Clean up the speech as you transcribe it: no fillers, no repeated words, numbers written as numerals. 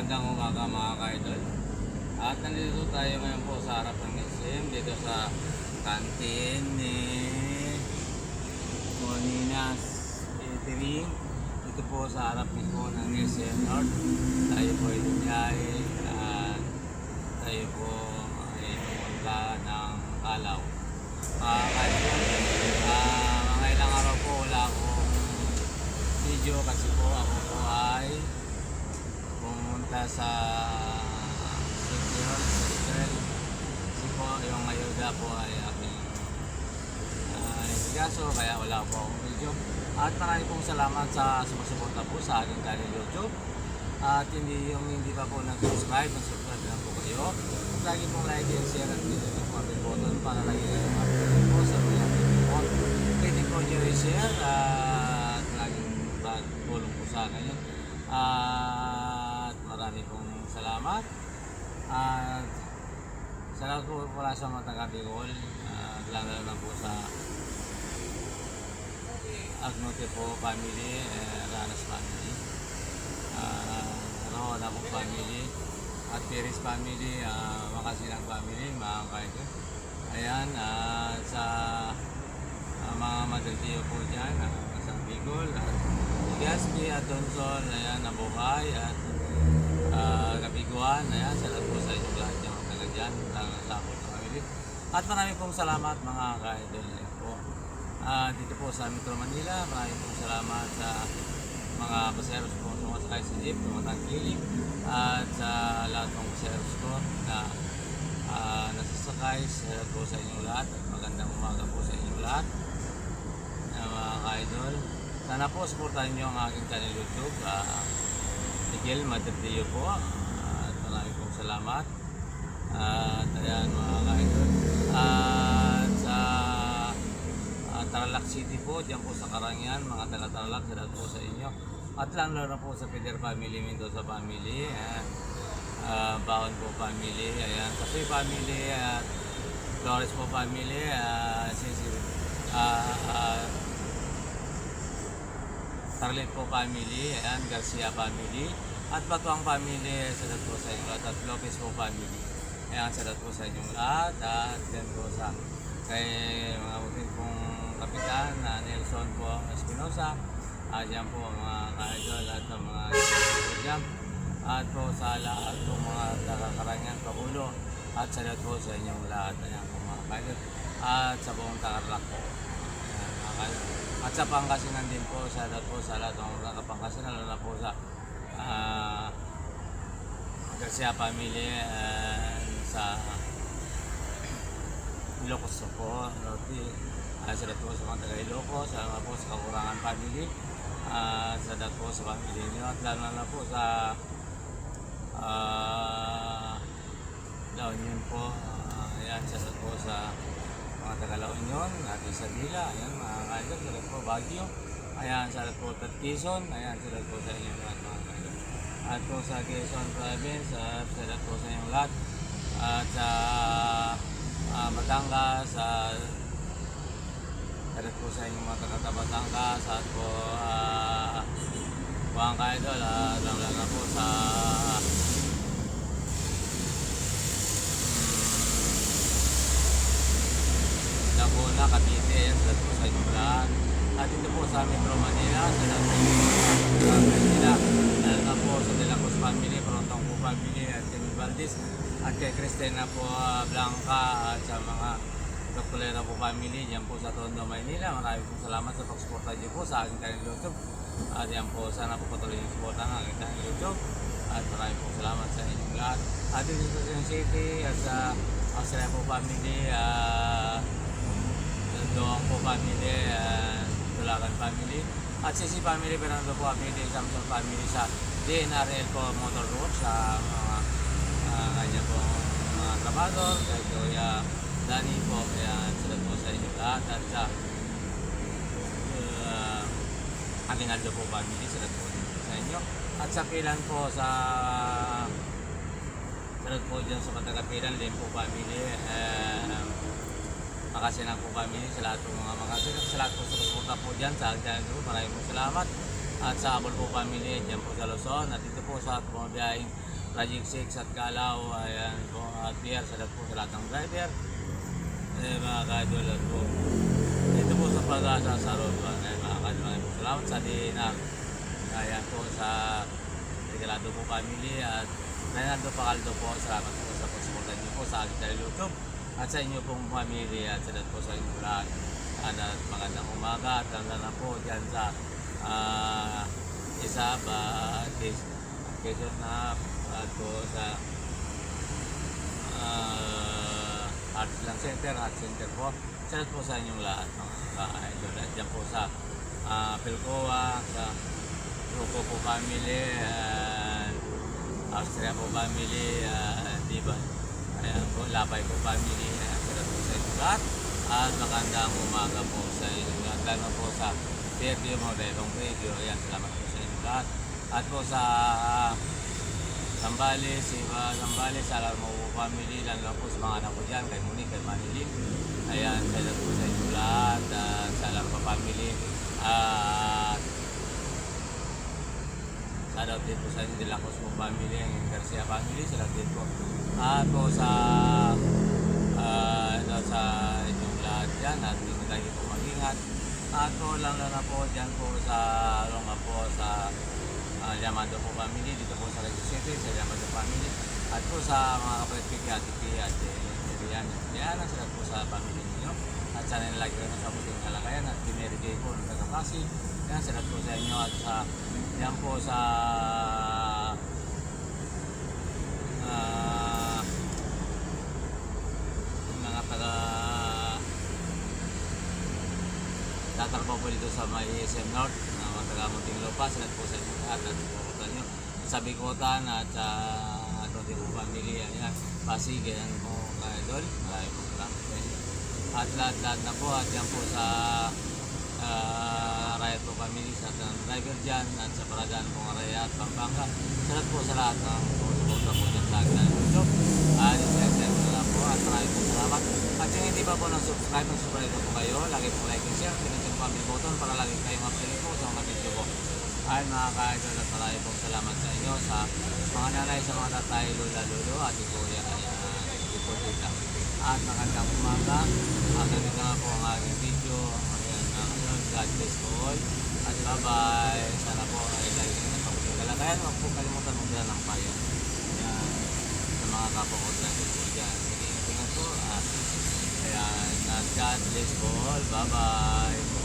Magandang umaga mga ka-idol. At nandito tayo ngayon po sa harap ng SM, dito sa kantin ni Moninas Catering. Dito po sa harap mismo ng SM North. Tayo po ay lumiyahe at tayo po ay pumunta ng Kalaw. Mga ka-idol, mga ilang araw po wala akong video kasi po ako po ay pumunta sa City Hall, sa Israel. Kasi po yung ayuda po ay aking nasigaso, kaya wala po akong video. At marami pong salamat sa sumusuporta po sa aking channel YouTube. At hindi pa po nag-subscribe lang po kayo. At lagi pong like and share at click yung comment button para lagi kayo update po sa mga video po. Pwede po nyo i-share at laging tulong po sa akin yun. At marami pong salamat. At salamat po pala sa mga taga-Bicol. Lalo na po sa Agnote po family, Ranas family, Rohona po family, at Perez family, Makasilang family, mga kaidol. Ayan, sa mga Madaltiyo po dyan, sa Bicol, at Gaspi at Donsol, ayan, Nabuhay at Kapiguan, ayan, salamat po sa inyong lahat yung taga dyan, sa Apple family. At marami pong salamat mga ka-idol po. Dito po sa Metro Manila, marami pong salamat sa mga paseros po sumasakay sa jeep, tumatangkilik, at sa lahat ng paseros ko na nasasakay, salamat po sa inyong lahat at magandang umaga po sa inyong lahat mga ka-idol. Sana po supportahan nyo ang aking channel YouTube, Miguel Madridillo po, at marami pong salamat. At ayan mga ka-idol, at sa Tarlac City po, dyan po sa Karangian, mga taga-Tarlac, salamat po sa inyo. At lalo na po sa Peter family, Mendoza family, Baon po family, ayan, Kasoy family, Flores po family, Tarlet po family, ayan, Garcia family, at Batuang family, salamat po sa inyong lahat, at Lopez po family, ayan, salamat po sa inyong lahat. At yan po sa kay mga buting pong kapitan na Nelson po Espinosa, at yan po mga ka-idol at mga dyan, at po sa lahat po mga taga-Karangian Pagulo, at salamat po sa inyong lahat, ayan po mga ka-idol, at sa buong Tarlac po, ayan mga ka-idol. At sa Pangasinan din po, salamat po sa lahat ng mga Pangasinan, lalo na po sa Garcia family, sa Ilocos po, salamat po sa mga taga-Ilocos, salamat po sa Kakurangan family, salamat po sa family niyo, at lalo na po sa La Union po, ayan, salamat po sa mga taga-La Union, at Isabela, ayan mga kaidol, salamat po Baguio, ayan, salamat po at Quezon, ayan, salamat po sa inyong lahat mga kaidol. At po sa Quezon Province, salamat po sa inyong lahat. At sa Batangas, salamat po sa inyong mga taga Batangas, at po mga kaidol, lalo na po sa Laguna, Cavite, salamat po sa inyong lahat. At dito po sa Metro Manila, salamat po sa Manila, lalo na po sa De La Cruz family, Prontong po family, at Camille Valdez, at kay Cristina po Blanca, at sa mga Doctolera po family, dyan po sa Tondo, Maynila. Maraming po salamat sa pag-suporta nyo po sa aking channel YouTube. At yan po, sana po patuloy yung support ng aking channel YouTube. At maraming po salamat sa inyong lahat. At dito sa Quezon City, at sa Australia po family, Doang po family, Tulagan family, at Sisi family, Fernando po family, Samson family, sa DNRL po Motor Works, sa mga kanya po mga trabador, kay Kuya Dani po, kaya salamat po sa inyo lahat. At sa Aguinaldo po family, salamat po sa inyo. At sa Pilan po, sa salamat po dyan sa Matagapilan, Lim po family, Makasinan po family, sa lahat po mga Makasinan, sa lahat po sa suporta po dyan sa Agdan po, maraming po salamat. At sa Abol po family, dyan po sa Luzon, at dito po sa bumabiyahing Project 6 at Galaw, ayan po, at PR, salamat po sa lahat ng driver. Mga ka-idol, at po, dito po sa Pag-asa sa Road 1, mga ka-idol, maraming po salamat sa dinar. Ayan po sa Regalado po family at Reynaldo Pacaldo po, salamat po sa pagsuportan niyo po sa aking channel YouTube at sa inyo pong family at salamat po sa inyo lahat. At magandang umaga at hanggang na po dyan sa Isaba, Quezon na at po sa Arts Lang Center, Art Center po. Salamat po sa inyong lahat mga ka-idol. At dyan po sa Pilcoa, sa Ruco po family, Austria po family, diba? Ayan po, Lapay po family. Salamat po sa inyong lahat. At magandang umaga po sa inyong lahat. Lalo po sa Fairview Modelong Radio. Ayan, salamat po sa inyong lahat. At po sa Zambales, Zambales, salamat po family. Lalo po sa mga anak ko dyan, kay Monique, kay Manilin. Ayan, salamat po sa inyong lahat. Salamat po family. At salamat din po sa inyo De La Cruz po family, ang Garcia family, salamat din po. At po sa sa inyong lahat dyan, at hindi mo tayo po mag-ingat. At po lang na po dyan po sa po sa Yamado po family, dito po sa Quezon City, sa Yamado family. At po sa mga kapatid ko, Ati at Diana, salamat po sa family ninyo. At sana nilagi ko sa puting kalagayan at Mary Kay po ng Tagapasi. Yan, salamat po sa inyo at sa yan po sa mga tatrabaho po dito sa may SM North na mga taga-Munting Lupa. Salamat po sa inyo at sa inyo sa Bikotan at sa Tondi po family. Ayan, Pasig, yan po ka-idol. Maraming po salamat sa inyo. At lahat na po at yan po sa Riot po family sa driver dyan at sa Paragan po ng Raya at Pampanga. Salamat po sa lahat ng sumusuporta po dyan sa akin ng YouTube. Isa-isa ko na po at maraming po salamat. At yung hindi pa po subscribe po kayo. Lagi po like and share. Pinag yung family button para lagi kayong update po sa mga video ko. Ay mga ka-idol at maraming po salamat sa inyo sa mga nanay, sa mga tatay, lula, lulo at kuya. Ayan, po dito. At magandang umaga. Hanggang dito nga po ang aking video. God bless po all. At bye-bye. Sana po ay lagi nyo nagpaputing kalagayan. Huwag po kalimutan mong dala ng payo. Ayan. Sa mga kapwa ko natin po dyan. Sige, ingat po. Ayan. God bless po all. Bye-bye.